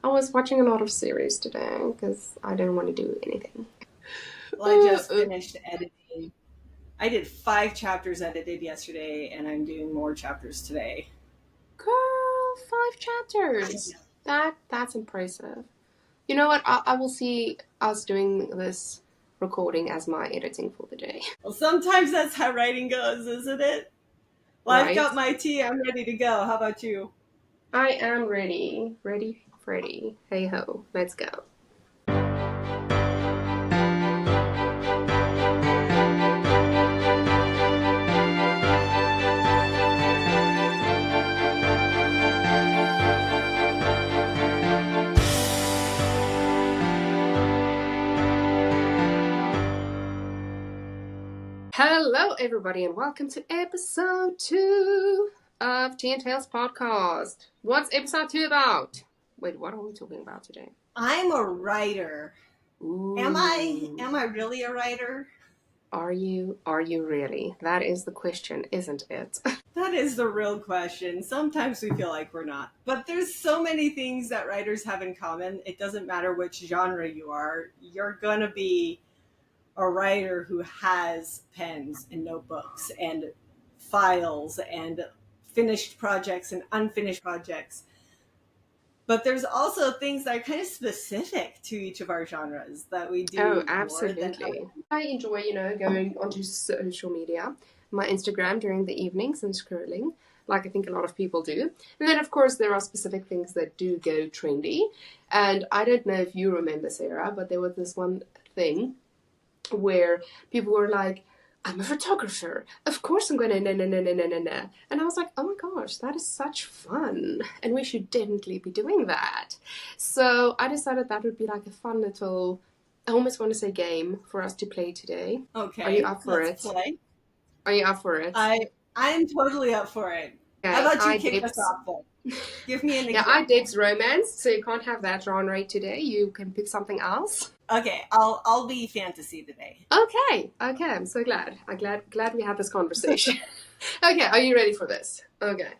I was watching a lot of series today because I didn't want to do anything. Well, I just finished editing. I did 5 chapters edited yesterday, and I'm doing more chapters today. Girl, 5 chapters. That's impressive. You know what? I will see us doing this recording as my editing for the day. Well, sometimes that's how writing goes, isn't it? Well, I've Right? got my tea. I'm ready to go. How about you? I am ready. Ready. Hey ho, let's go. Hello, everybody, and welcome to episode 2 of Tea and Tales podcast. What's episode 2 about? Wait, what are we talking about today? I'm a writer. Ooh. Am I really a writer? Are you really? That is the question, isn't it? That is the real question. Sometimes we feel like we're not. But there's so many things that writers have in common. It doesn't matter which genre you are. You're going to be a writer who has pens and notebooks and files and finished projects and unfinished projects. But there's also things that are kind of specific to each of our genres that we do Oh, more than absolutely. others. I enjoy, going onto social media, my Instagram during the evenings and scrolling, like I think a lot of people do. And then, of course, there are specific things that do go trendy. And I don't know if you remember, Sarah, but there was this one thing where people were like, I'm a photographer. Of course I'm going to na. And I was like, oh my gosh, that is such fun. And we should definitely be doing that. So I decided that would be like a fun little, I almost want to say game for us to play today. Okay, Are you up for let's it? play. Are you up for it? I'm totally up for it. How Okay, about you I kick us dibs. off then? Give me an Yeah, example. I dibs romance, so you can't have that genre today. You can pick something else. Okay, I'll be fantasy today. Okay, I'm so glad. I'm glad we had this conversation. Okay, are you ready for this? Okay.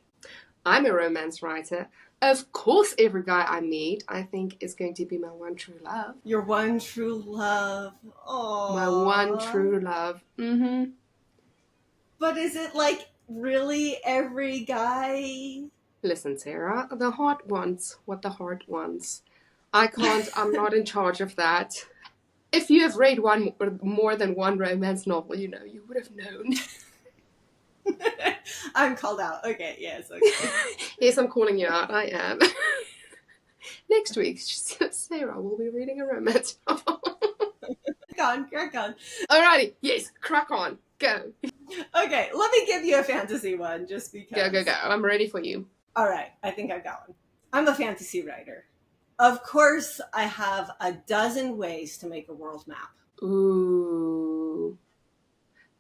I'm a romance writer. Of course, every guy I meet, I think, is going to be my one true love. Your one true love. Oh. My one true love. Mm-hmm. But is it like really every guy? Listen, Sarah, the heart wants what the heart wants. I'm not in charge of that. If you have read more than one romance novel, you would have known. I'm called out. Okay, yes, okay. Yes, I'm calling you out. I am. Next week, Sarah will be reading a romance novel. Crack on. Alrighty, yes, crack on. Go. Okay, let me give you a fantasy one just because. Go. I'm ready for you. All right, I think I've got one. I'm a fantasy writer. Of course, I have a dozen ways to make a world map. Ooh.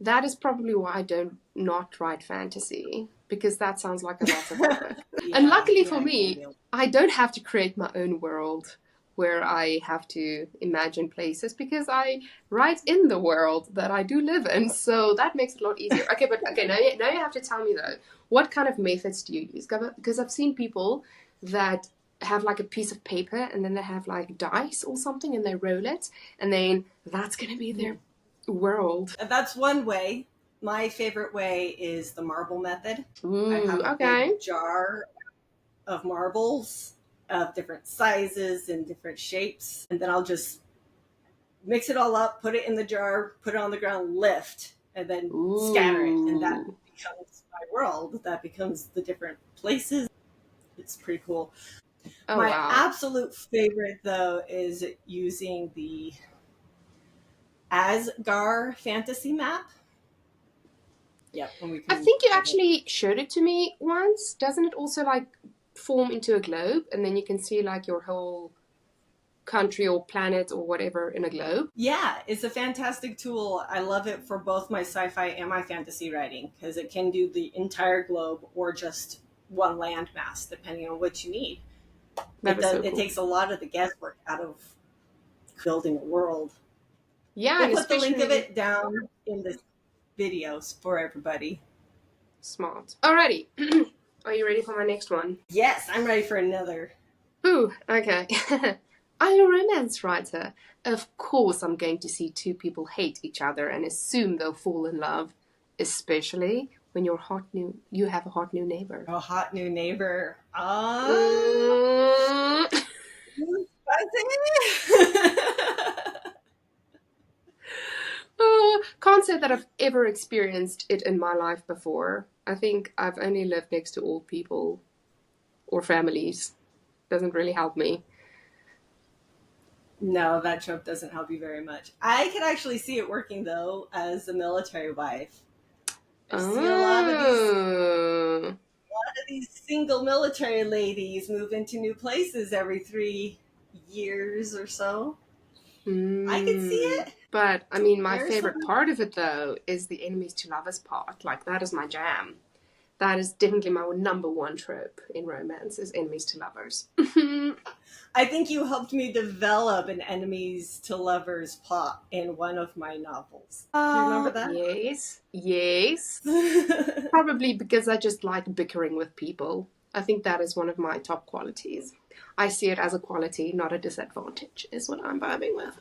That is probably why I don't not write fantasy, because that sounds like a lot of work. And luckily for me, I don't have to create my own world where I have to imagine places, because I write in the world that I do live in, so that makes it a lot easier. Now you have to tell me though, what kind of methods do you use? Because I've seen people that have like a piece of paper and then they have like dice or something and they roll it, and then that's going to be their world. That's one way. My favorite way is the marble method. Ooh, I have a okay. big jar of marbles of different sizes and different shapes, and then I'll just mix it all up, put it in the jar, put it on the ground, lift, and then scatter it, and that becomes my world. That becomes the different places. It's pretty cool. Oh, my wow. absolute favorite, though, is using the Asgard fantasy map. Yep. I think you actually showed it to me once. Doesn't it also like form into a globe, and then you can see like your whole country or planet or whatever in a globe? Yeah, it's a fantastic tool. I love it for both my sci-fi and my fantasy writing, because it can do the entire globe or just one landmass, depending on what you need. It takes a lot of the guesswork out of building a world. Yeah, we'll put the link of it down in the videos for everybody. Smart. Alrighty. Are you ready for my next one? Yes, I'm ready for another. Ooh, okay. I'm a romance writer. Of course, I'm going to see two people hate each other and assume they'll fall in love, especially when you have a hot new neighbor. A hot new neighbor. Mm. Can't say that I've ever experienced it in my life before. I think I've only lived next to old people or families. Doesn't really help me. No, that trope doesn't help you very much. I could actually see it working though as a military wife. I see a lot of these single military ladies move into new places every 3 years or so. I could see it. But I mean, my There's favorite some... part of it though is the enemies to lovers part. Like that is my jam. That is definitely my number one trope in romance is enemies to lovers. I think you helped me develop an enemies to lovers plot in one of my novels. Do you remember that? Yes. Probably because I just like bickering with people. I think that is one of my top qualities. I see it as a quality, not a disadvantage, is what I'm vibing with.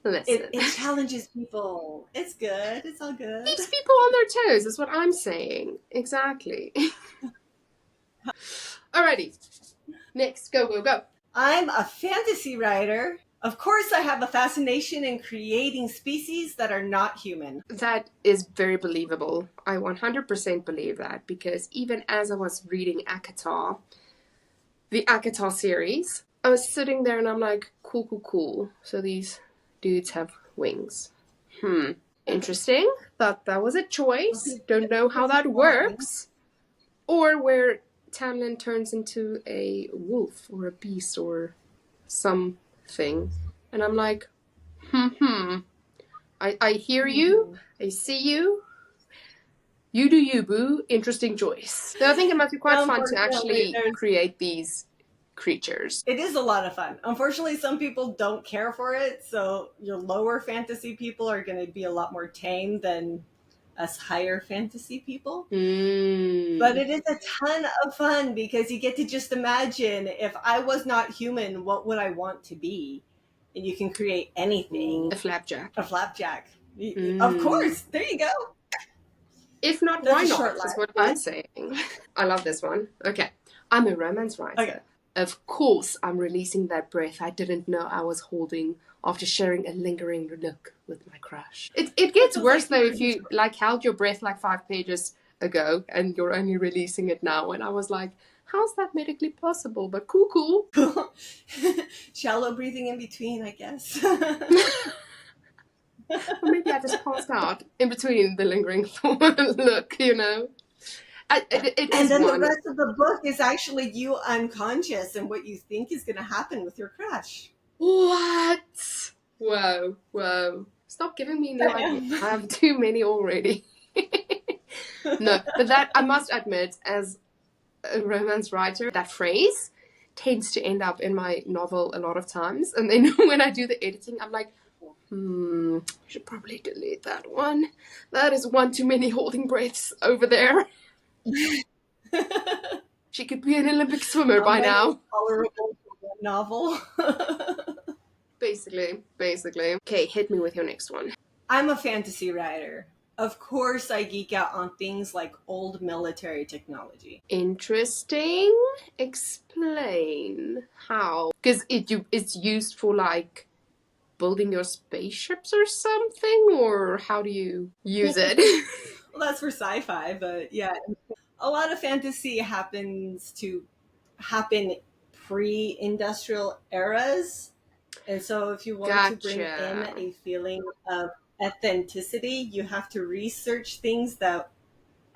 Listen. It challenges people. It's good. It's all good. Keeps people on their toes, is what I'm saying. Exactly. Alrighty. Next, go. I'm a fantasy writer. Of course, I have a fascination in creating species that are not human. That is very believable. I 100% believe that because even as I was reading ACOTAR, the ACOTAR series, I was sitting there and I'm like, cool. So these dudes have wings. Interesting. Thought that was a choice. Don't know how that works. Or where Tamlin turns into a wolf or a beast or something. And I'm like, I hear you. I see you. You do you, boo. Interesting choice. So I think it must be quite fun to actually create these creatures. It is a lot of fun. Unfortunately, some people don't care for it, so your lower fantasy people are going to be a lot more tame than us higher fantasy people. But it is a ton of fun because you get to just imagine, if I was not human, what would I want to be? And you can create anything. A flapjack. Of course. There you go. If not, why not? That's what I'm saying. I love this one. Okay. I'm a romance writer. Okay. Of course, I'm releasing that breath I didn't know I was holding after sharing a lingering look with my crush. It gets worse though if you held your breath 5 pages ago and you're only releasing it now. And I was like, how's that medically possible? But cool. Shallow breathing in between, I guess. Or maybe I just passed out in between the lingering look, you know. And then the rest of the book is actually you unconscious and what you think is going to happen with your crush. What? Whoa. Stop giving me new ideas. I have too many already. No, but that, I must admit, as a romance writer, that phrase tends to end up in my novel a lot of times. And then when I do the editing, I'm like, I should probably delete that one. That is one too many holding breaths over there. She could be an Olympic swimmer by now. Tolerable novel. Basically. Okay, hit me with your next one. I'm a fantasy writer. Of course, I geek out on things like old military technology. Interesting. Explain how. Because it's used for building your spaceships or something, or how do you use it? Well, that's for sci-fi, but yeah. A lot of fantasy happens to happen pre-industrial eras. And so if you want to bring in a feeling of authenticity, you have to research things that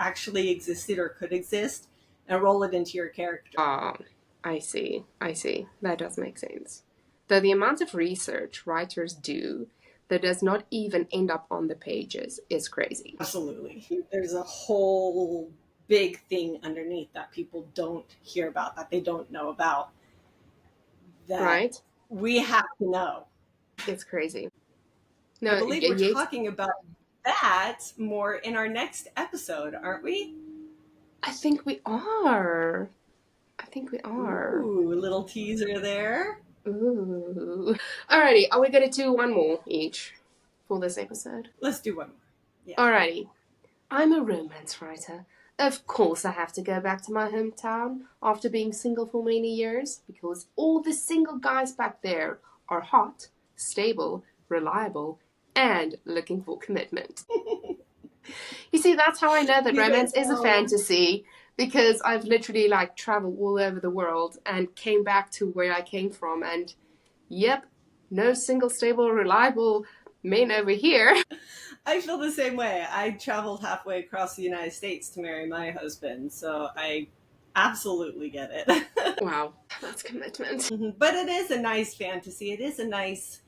actually existed or could exist and roll it into your character. Oh, I see. That does make sense. Though the amount of research writers do that does not even end up on the pages is crazy. Absolutely. There's a whole big thing underneath that people don't hear about, that they don't know about, that we have to know. It's crazy. No, I believe we're talking about that more in our next episode, aren't we? I think we are. think we are. Ooh, a little teaser there. Ooh. Alrighty, are we going to do one more each for this episode? Let's do one more. Yeah. Alrighty. I'm a romance writer. Of course I have to go back to my hometown after being single for many years, because all the single guys back there are hot, stable, reliable, and looking for commitment. You see, that's how I know that romance is a fantasy, because I've literally traveled all over the world and came back to where I came from, and yep, no single, stable, reliable men over here. I feel the same way. I traveled halfway across the United States to marry my husband, so I absolutely get it. Wow, that's commitment. But it is a nice fantasy. It is a nice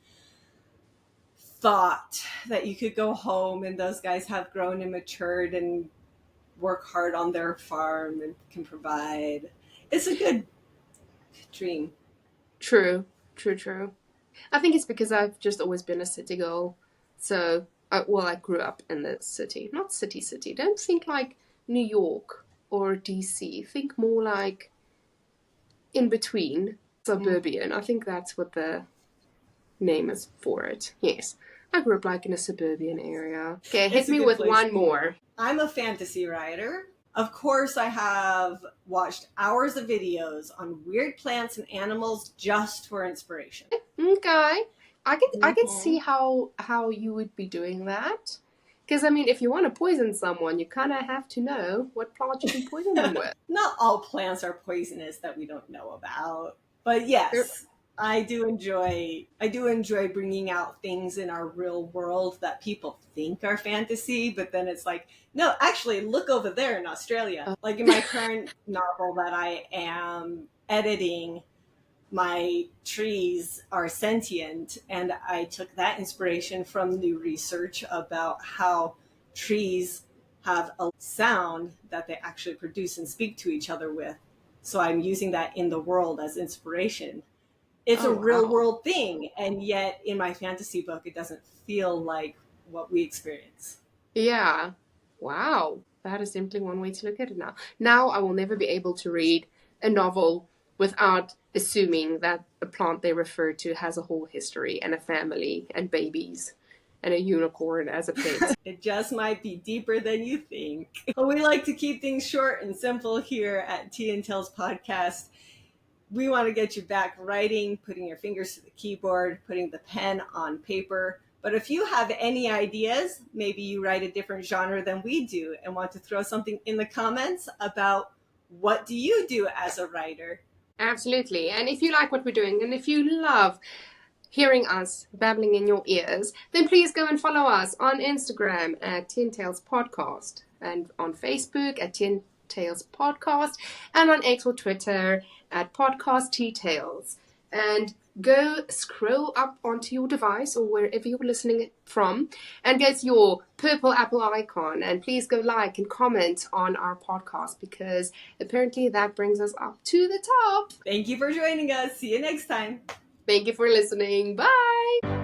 thought that you could go home and those guys have grown and matured and work hard on their farm and can provide. It's a good dream. True. I think it's because I've just always been a city girl. So, I grew up in the city. Not city. Don't think like New York or DC. Think more like in between, suburban. I think that's what the name is for it. Yes. I grew up in a suburban area. Okay, hit me with one more. I'm a fantasy writer. Of course, I have watched hours of videos on weird plants and animals just for inspiration. Okay. I can see how you would be doing that. Because, if you want to poison someone, you kind of have to know what plant you can poison them with. Not all plants are poisonous that we don't know about. But yes, I do enjoy bringing out things in our real world that people think are fantasy, but then it's like, no, actually, look over there in Australia. Like in my current novel that I am editing, my trees are sentient, and I took that inspiration from new research about how trees have a sound that they actually produce and speak to each other with. So I'm using that in the world as inspiration. It's a real world thing, and yet in my fantasy book, it doesn't feel like what we experience. Yeah. Wow. That is simply one way to look at it now. Now I will never be able to read a novel without assuming that the plant they refer to has a whole history and a family and babies and a unicorn as a pet. It just might be deeper than you think. But we like to keep things short and simple here at Tea and Tales Podcast. We want to get you back writing, putting your fingers to the keyboard, putting the pen on paper. But if you have any ideas, maybe you write a different genre than we do and want to throw something in the comments about what do you do as a writer? Absolutely. And if you like what we're doing, and if you love hearing us babbling in your ears, then please go and follow us on Instagram at Tea and Tales Podcast, and on Facebook at Tea and Tales Podcast, and on X or Twitter at Podcast Tea Tales. And go scroll up onto your device or wherever you're listening from and get your purple apple icon, and please go like and comment on our podcast, because apparently that brings us up to the top. Thank you for joining us. See you next time. Thank you for listening. Bye.